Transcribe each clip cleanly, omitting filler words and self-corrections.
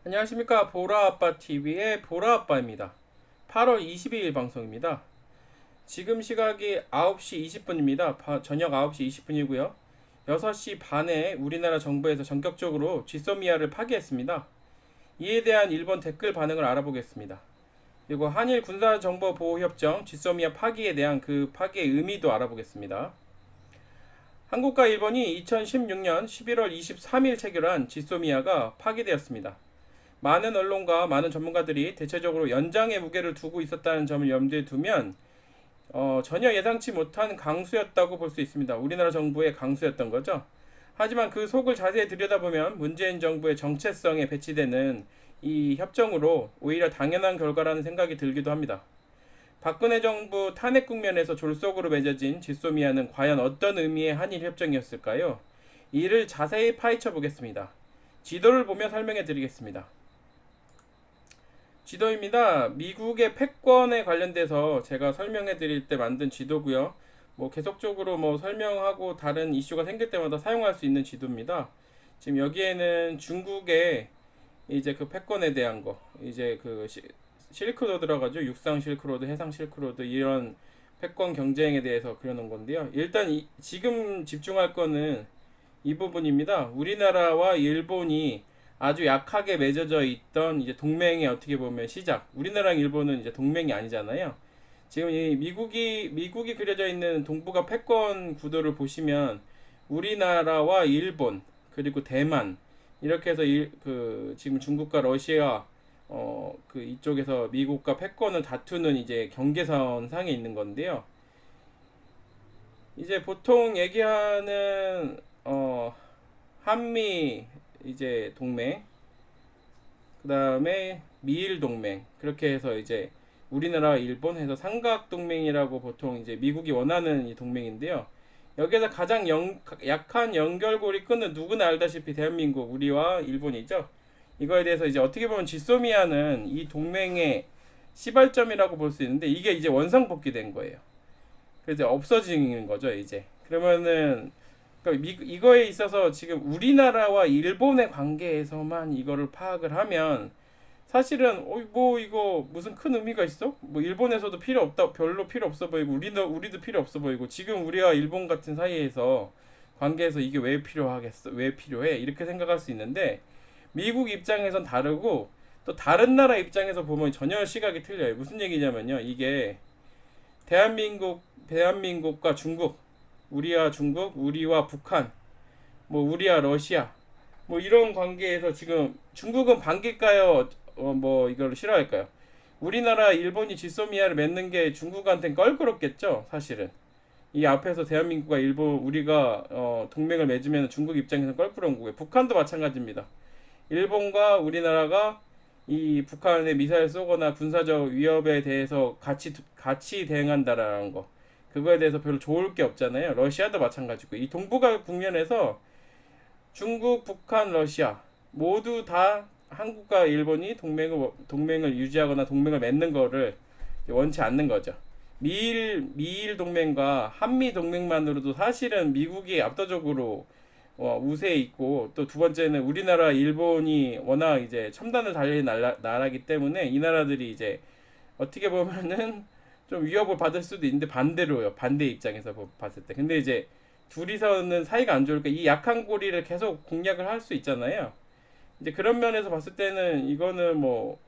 안녕하십니까. 보라아빠TV의 보라아빠입니다. 8월 22일 방송입니다. 지금 시각이 9시 20분입니다. 저녁 9시 20분이고요. 6시 반에 우리나라 정부에서 전격적으로 지소미아를 파기했습니다. 이에 대한 일본 댓글 반응을 알아보겠습니다. 그리고 한일 군사정보보호협정 지소미아 파기에 대한 그 파기의 의미도 알아보겠습니다. 한국과 일본이 2016년 11월 23일 체결한 지소미아가 파기되었습니다. 많은 언론과 많은 전문가들이 대체적으로 연장의 무게를 두고 있었다는 점을 염두에 두면 전혀 예상치 못한 강수였다고 볼 수 있습니다. 우리나라 정부의 강수였던 거죠. 하지만 그 속을 자세히 들여다보면 문재인 정부의 정체성에 배치되는 이 협정으로 오히려 당연한 결과라는 생각이 들기도 합니다. 박근혜 정부 탄핵 국면에서 졸속으로 맺어진 지소미아는 과연 어떤 의미의 한일 협정이었을까요? 이를 자세히 파헤쳐 보겠습니다. 지도를 보며 설명해 드리겠습니다. 지도입니다. 미국의 패권에 관련돼서 제가 설명해 드릴 때 만든 지도고요. 뭐 계속적으로 뭐 설명하고 다른 이슈가 생길 때마다 사용할 수 있는 지도입니다. 지금 여기에는 중국의 이제 그 패권에 대한 거, 이제 그 실크로드라 가지고 육상 실크로드, 해상 실크로드 이런 패권 경쟁에 대해서 그려놓은 건데요. 일단 지금 집중할 거는 이 부분입니다. 우리나라와 일본이 아주 약하게 맺어져 있던 이제 동맹의 어떻게 보면 시작. 우리나라랑 일본은 이제 동맹이 아니잖아요. 지금 이 미국이 그려져 있는 동북아 패권 구도를 보시면 우리나라와 일본 그리고 대만 이렇게 해서 지금 중국과 러시아 그 이쪽에서 미국과 패권을 다투는 이제 경계선 상에 있는 건데요. 이제 보통 얘기하는 한미 이제 동맹, 그 다음에 미일 동맹, 그렇게 해서 이제 우리나라 일본 해서 삼각 동맹이라고 보통 이제 미국이 원하는 이 동맹인데요. 여기에서 가장 약한 연결고리 끈은 누구나 알다시피 대한민국, 우리와 일본이죠. 이거에 대해서 이제 어떻게 보면 지소미아는 이 동맹의 시발점이라고 볼 수 있는데 이게 이제 원상복귀된 거예요. 그래서 없어지는 거죠, 이제. 그러면은 그러니까 이거에 있어서 지금 우리나라와 일본의 관계에서만 이거를 파악을 하면 사실은 뭐 이거 무슨 큰 의미가 있어? 뭐 일본에서도 필요 없다, 별로 필요 없어 보이고 우리도 필요 없어 보이고 지금 우리와 일본 같은 사이에서 관계에서 이게 왜 필요하겠어? 왜 필요해? 이렇게 생각할 수 있는데 미국 입장에선 다르고 또 다른 나라 입장에서 보면 전혀 시각이 틀려요. 무슨 얘기냐면요. 이게 대한민국과 중국, 우리와 중국, 우리와 북한, 뭐 우리와 러시아, 뭐 이런 관계에서 지금 중국은 반길까요? 뭐 이걸 싫어할까요? 우리나라 일본이 지소미아를 맺는 게 중국한테는 껄끄럽겠죠, 사실은. 이 앞에서 대한민국과 일본 우리가 동맹을 맺으면 중국 입장에서는 껄끄러운 거고요. 북한도 마찬가지입니다. 일본과 우리나라가 이 북한에 미사일 쏘거나 군사적 위협에 대해서 같이 대응한다라는 거. 그거에 대해서 별로 좋을 게 없잖아요. 러시아도 마찬가지고. 이 동북아 국면에서 중국, 북한, 러시아 모두 다 한국과 일본이 동맹을 유지하거나 동맹을 맺는 거를 원치 않는 거죠. 미일 동맹과 한미 동맹만으로도 사실은 미국이 압도적으로 우세에 있고 또 두 번째는 우리나라 일본이 워낙 이제 첨단을 달린 나라기 때문에 이 나라들이 이제 어떻게 보면은 좀 위협을 받을 수도 있는데 반대로요. 반대 입장에서 봤을 때. 근데 이제 둘이서는 사이가 안 좋으니까 이 약한 고리를 계속 공략을 할 수 있잖아요. 이제 그런 면에서 봤을 때는 이거는 뭐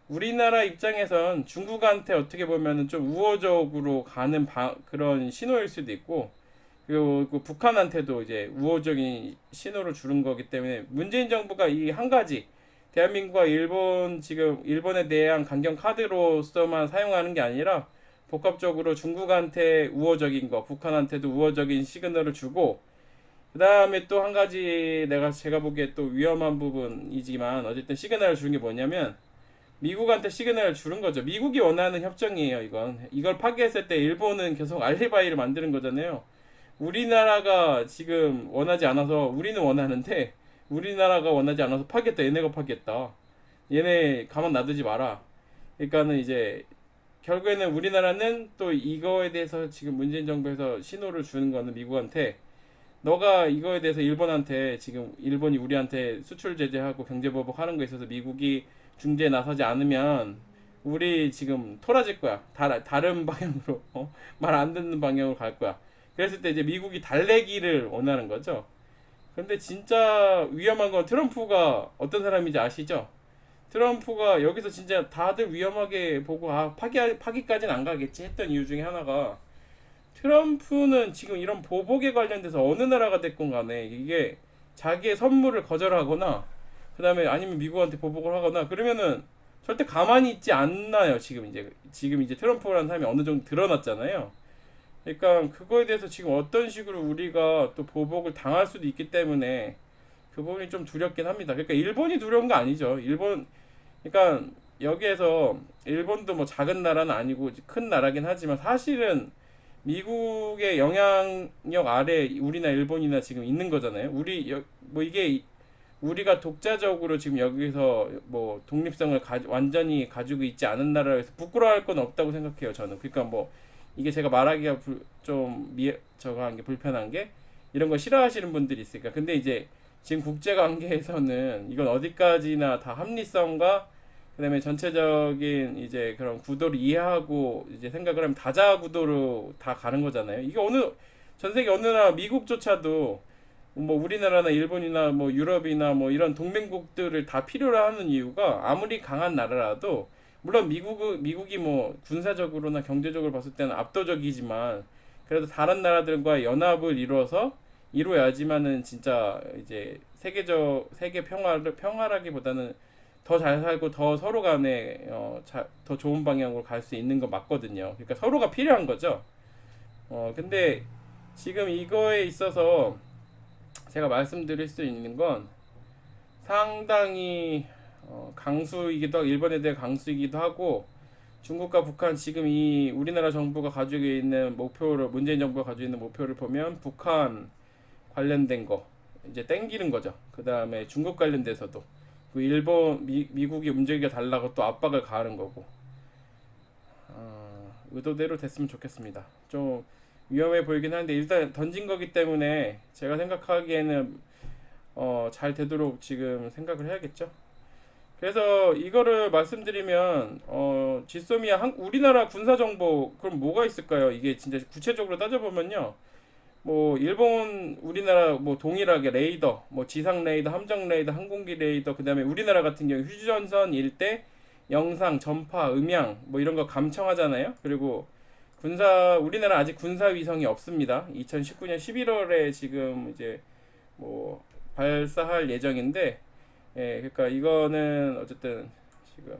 우리나라 입장에선 중국한테 어떻게 보면은 좀 우호적으로 가는 그런 신호일 수도 있고 그리고 그 북한한테도 이제 우호적인 신호를 주는 거기 때문에 문재인 정부가 이 한 가지 대한민국과 일본 지금 일본에 대한 강경 카드로서만 사용하는 게 아니라 복합적으로 중국한테 우호적인 거, 북한한테도 우호적인 시그널을 주고 그 다음에 또 한 가지 제가 보기에 또 위험한 부분이지만 어쨌든 시그널을 주는 게 뭐냐면 미국한테 시그널을 주는 거죠. 미국이 원하는 협정이에요, 이건. 이걸 파기했을 때 일본은 계속 알리바이를 만드는 거잖아요. 우리나라가 지금 원하지 않아서 우리는 원하는데 우리나라가 원하지 않아서 파겠다. 얘네가 파겠다. 얘네 가만 놔두지 마라. 그러니까는 이제 결국에는 우리나라는 또 이거에 대해서 지금 문재인 정부에서 신호를 주는 거는 미국한테 너가 이거에 대해서 일본한테 지금 일본이 우리한테 수출 제재하고 경제 보복하는 거에 있어서 미국이 중재에 나서지 않으면 우리 지금 토라질 거야. 다른 방향으로 말 안 듣는 방향으로 갈 거야. 그랬을 때 이제 미국이 달래기를 원하는 거죠. 근데 진짜 위험한 건 트럼프가 어떤 사람인지 아시죠? 트럼프가 여기서 진짜 다들 위험하게 보고 파기까지는 안 가겠지 했던 이유 중에 하나가 트럼프는 지금 이런 보복에 관련돼서 어느 나라가 됐건 간에 이게 자기의 선물을 거절하거나 그다음에 아니면 미국한테 보복을 하거나 그러면은 절대 가만히 있지 않나요. 지금 이제 트럼프라는 사람이 어느 정도 드러났잖아요. 그러니까 그거에 대해서 지금 어떤 식으로 우리가 또 보복을 당할 수도 있기 때문에 그 부분이 좀 두렵긴 합니다. 그러니까 일본이 두려운 거 아니죠. 그러니까 여기에서 일본도 뭐 작은 나라는 아니고 큰 나라긴 하지만 사실은 미국의 영향력 아래 우리나 일본이나 지금 있는 거잖아요. 뭐 이게 우리가 독자적으로 지금 여기서 뭐 독립성을 완전히 가지고 있지 않은 나라에서 부끄러워할 건 없다고 생각해요. 저는. 그러니까 뭐 이게 제가 말하기가 저거 한 게 불편한 게 이런 거 싫어하시는 분들이 있으니까. 근데 이제 지금 국제 관계에서는 이건 어디까지나 다 합리성과 그다음에 전체적인 이제 그런 구도를 이해하고 이제 생각을 하면 다자 구도로 다 가는 거잖아요. 이게 전 세계 어느 나라 미국조차도 뭐 우리나라나 일본이나 뭐 유럽이나 뭐 이런 동맹국들을 다 필요로 하는 이유가 아무리 강한 나라라도 물론 미국이 뭐 군사적으로나 경제적으로 봤을 때는 압도적이지만 그래도 다른 나라들과 연합을 이루어야지만은 진짜 이제 세계 평화라기보다는 더 잘 살고 더 서로 간에 더 좋은 방향으로 갈 수 있는 거 맞거든요. 그러니까 서로가 필요한 거죠. 근데 지금 이거에 있어서 제가 말씀드릴 수 있는 건 상당히 강수이기도 하고 일본에 대해 강수이기도 하고 중국과 북한 지금 이 우리나라 정부가 가지고 있는 목표를 문재인 정부가 가지고 있는 목표를 보면 북한 관련된 거 이제 땡기는 거죠. 그 다음에 중국 관련돼서도 그 미국이 움직여 달라고 또 압박을 가하는 거고 의도대로 됐으면 좋겠습니다. 좀 위험해 보이긴 하는데 일단 던진 거기 때문에 제가 생각하기에는 잘 되도록 지금 생각을 해야겠죠. 그래서 이거를 말씀드리면 지소미아 우리나라 군사 정보 그럼 뭐가 있을까요? 이게 진짜 구체적으로 따져보면요. 뭐 일본 우리나라 뭐 동일하게 레이더 뭐 지상 레이더 함정 레이더 항공기 레이더 그다음에 우리나라 같은 경우 휴전선 일대 영상 전파 음향 뭐 이런 거 감청하잖아요. 그리고 우리나라 아직 군사 위성이 없습니다. 2019년 11월에 지금 이제 뭐 발사할 예정인데 예, 그러니까 이거는 어쨌든 지금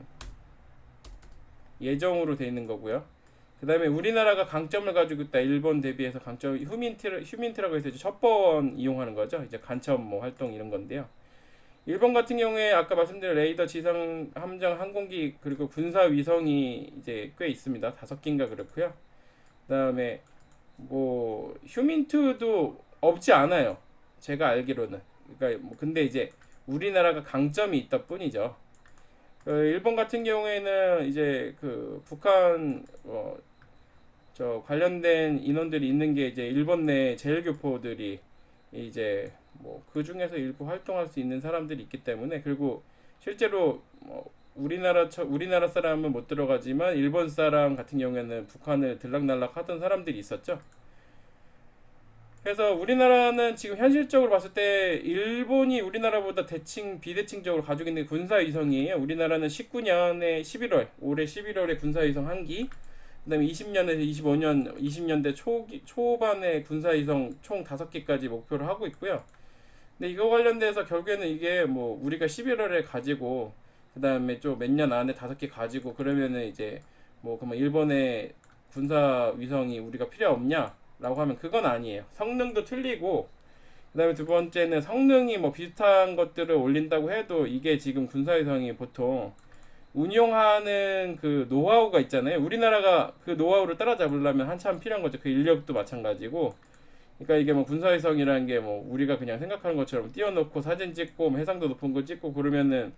예정으로 돼 있는 거고요. 그 다음에 우리나라가 강점을 가지고 있다. 일본 대비해서 강점 휴민트라고 해서 이제 첫 번 이용하는 거죠. 이제 간첩 뭐 활동 이런 건데요. 일본 같은 경우에 아까 말씀드린 레이더, 지상 함정, 항공기 그리고 군사 위성이 이제 꽤 있습니다. 5개인가 그렇고요. 그다음에 뭐 휴민트도 없지 않아요. 제가 알기로는. 그러니까 뭐 근데 이제 우리나라가 강점이 있다 뿐이죠. 일본 같은 경우에는 이제 그 북한 저 관련된 인원들이 있는 게 이제 일본 내 제일교포들이 이제 뭐 그 중에서 일부 활동할 수 있는 사람들이 있기 때문에 그리고 실제로 우리나라 사람은 못 들어가지만 일본 사람 같은 경우에는 북한을 들락날락 하던 사람들이 있었죠. 그래서 우리나라는 지금 현실적으로 봤을 때 일본이 우리나라보다 비대칭적으로 가지고 있는 군사 위성이에요. 우리나라는 19년에 11월, 올해 11월에 군사 위성 한 기, 그다음에 20년에서 25년, 20년대 초반에 군사 위성 총 5기까지 목표를 하고 있고요. 근데 이거 관련돼서 결국에는 이게 뭐 우리가 11월에 가지고 그다음에 좀 몇 년 안에 5개 가지고 그러면은 이제 뭐 그러면 일본의 군사 위성이 우리가 필요 없냐? 라고 하면 그건 아니에요. 성능도 틀리고 그다음에 두 번째는 성능이 뭐 비슷한 것들을 올린다고 해도 이게 지금 군사위성이 보통 운용하는 그 노하우가 있잖아요. 우리나라가 그 노하우를 따라잡으려면 한참 필요한 거죠. 그 인력도 마찬가지고. 그러니까 이게 뭐 군사위성이라는 게 뭐 우리가 그냥 생각하는 것처럼 띄워놓고 사진 찍고 뭐 해상도 높은 거 찍고 그러면은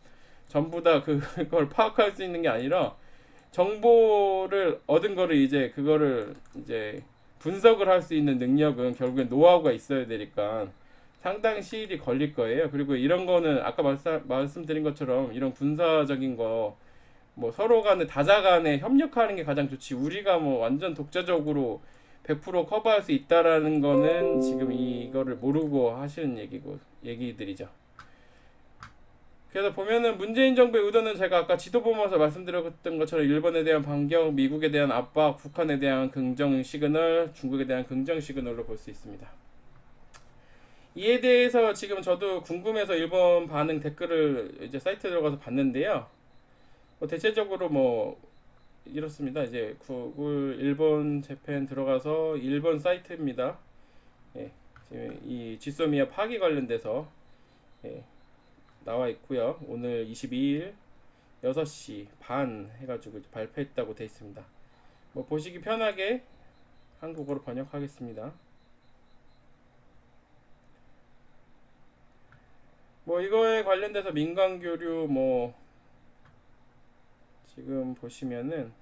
전부 다 그걸 파악할 수 있는 게 아니라 정보를 얻은 거를 이제 그거를 이제 분석을 할 수 있는 능력은 결국엔 노하우가 있어야 되니까 상당 시일이 걸릴 거예요. 그리고 이런 거는 아까 말씀드린 것처럼 이런 군사적인 거 뭐 서로 간에 다자 간에 협력하는 게 가장 좋지, 우리가 뭐 완전 독자적으로 100% 커버할 수 있다라는 거는 지금 이거를 모르고 하시는 얘기들이죠. 그래서 보면은 문재인 정부의 의도는 제가 아까 지도 보면서 말씀드렸던 것처럼 일본에 대한 반격, 미국에 대한 압박, 북한에 대한 긍정 시그널, 중국에 대한 긍정 시그널로 볼 수 있습니다. 이에 대해서 지금 저도 궁금해서 일본 반응 댓글을 이제 사이트에 들어가서 봤는데요. 대체적으로 뭐 이렇습니다. 이제 구글 일본 재팬 들어가서 일본 사이트입니다. 예, 지금 이 지소미아 파기 관련돼서 나와 있고요. 오늘 22일 6시 반 해가지고 발표했다고 되어 있습니다. 뭐 보시기 편하게 한국어로 번역하겠습니다. 뭐 이거에 관련돼서 민간 교류 뭐 지금 보시면은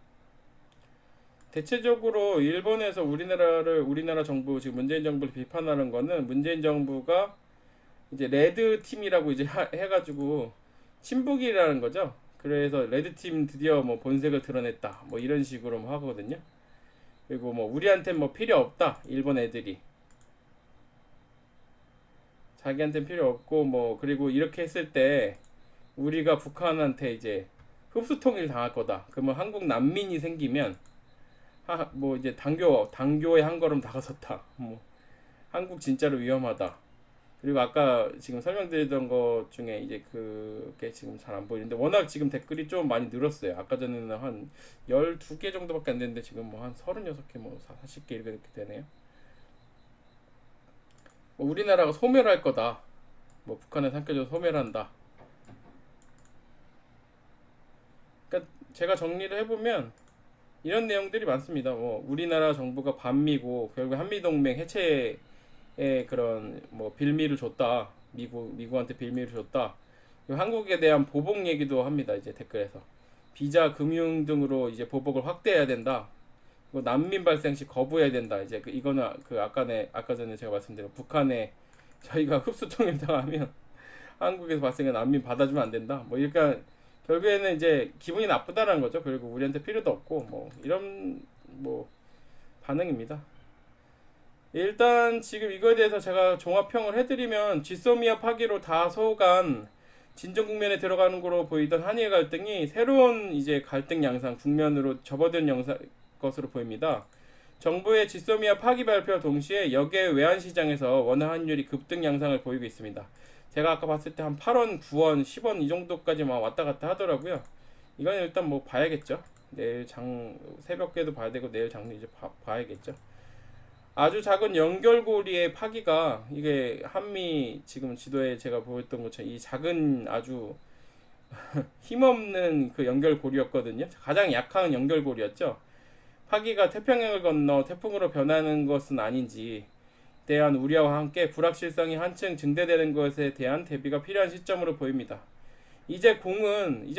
대체적으로 일본에서 우리나라 정부, 지금 문재인 정부를 비판하는 거는 문재인 정부가 이제 레드 팀이라고 이제 해가지고 친북이라는 거죠. 그래서 레드 팀 드디어 뭐 본색을 드러냈다, 뭐 이런 식으로 뭐 하거든요. 그리고 뭐 우리한테 뭐 필요 없다, 일본 애들이 자기한테 필요 없고, 뭐 그리고 이렇게 했을 때 우리가 북한한테 이제 흡수통일 당할 거다. 그러면 한국 난민이 생기면 뭐 이제 당교에 한 걸음 다가섰다. 뭐 한국 진짜로 위험하다. 그리고 아까 지금 설명드리던 것 중에 이제 그게 지금 잘 안 보이는데 워낙 지금 댓글이 좀 많이 늘었어요. 아까 전에는 한 12개 정도밖에 안 됐는데 지금 뭐 한 36개, 뭐 40개 이렇게 되네요. 뭐 우리나라가 소멸할 거다. 뭐 북한에 삼켜져 소멸한다. 그러니까 제가 정리를 해보면 이런 내용들이 많습니다. 뭐 우리나라 정부가 반미고 결국 한미동맹 해체에 그런 뭐 빌미를 줬다. 미국한테 빌미를 줬다. 한국에 대한 보복 얘기도 합니다. 이제 댓글에서 비자, 금융 등으로 이제 보복을 확대해야 된다. 난민 발생 시 거부해야 된다. 이제 이거는 아까 전에 제가 말씀드린 북한에 저희가 흡수통일 당하면 한국에서 발생한 난민 받아주면 안 된다. 뭐 그러니까 결국에는 이제 기분이 나쁘다라는 거죠. 그리고 우리한테 필요도 없고 뭐 이런 뭐 반응입니다. 일단 지금 이거에 대해서 제가 종합평을 해드리면 지소미아 파기로 다소간 진정 국면에 들어가는 거로 보이던 한일 갈등이 새로운 이제 갈등 양상 국면으로 접어든 것으로 보입니다. 정부의 지소미아 파기 발표 동시에 역외 외환시장에서 원화 환율이 급등 양상을 보이고 있습니다. 제가 아까 봤을 때 한 8원, 9원, 10원 이 정도까지만 왔다 갔다 하더라고요. 이건 일단 뭐 봐야겠죠. 내일 새벽에도 봐야 되고 내일 장로 이제 봐야겠죠. 아주 작은 연결고리의 파기가 이게 한미 지금 지도에 제가 보였던 것처럼 이 작은 아주 힘없는 그 연결고리였거든요. 가장 약한 연결고리였죠. 파기가 태평양을 건너 태풍으로 변하는 것은 아닌지 대한 우려와 함께 불확실성이 한층 증대되는 것에 대한 대비가 필요한 시점으로 보입니다. 이제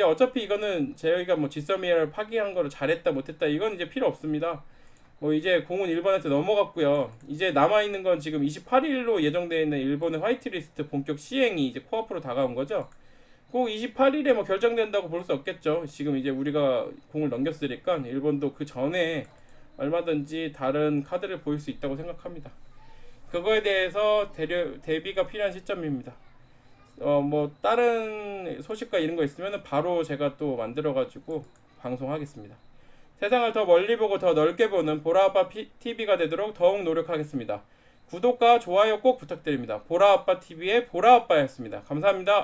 어차피 이거는 저희가 뭐 지소미아를 파기한 거를 잘했다 못했다 이건 이제 필요 없습니다. 뭐 이제 공은 일본한테 넘어갔고요. 이제 남아있는 건 지금 28일로 예정되어 있는 일본의 화이트리스트 본격 시행이 이제 코앞으로 다가온 거죠. 꼭 28일에 뭐 결정된다고 볼 수 없겠죠. 지금 이제 우리가 공을 넘겼으니까 일본도 그 전에 얼마든지 다른 카드를 보일 수 있다고 생각합니다. 그거에 대해서 대비가 필요한 시점입니다. 뭐 다른 소식과 이런 거 있으면 바로 제가 또 만들어가지고 방송하겠습니다. 세상을 더 멀리 보고 더 넓게 보는 보라아빠 TV가 되도록 더욱 노력하겠습니다. 구독과 좋아요 꼭 부탁드립니다. 보라아빠 TV의 보라아빠였습니다. 감사합니다.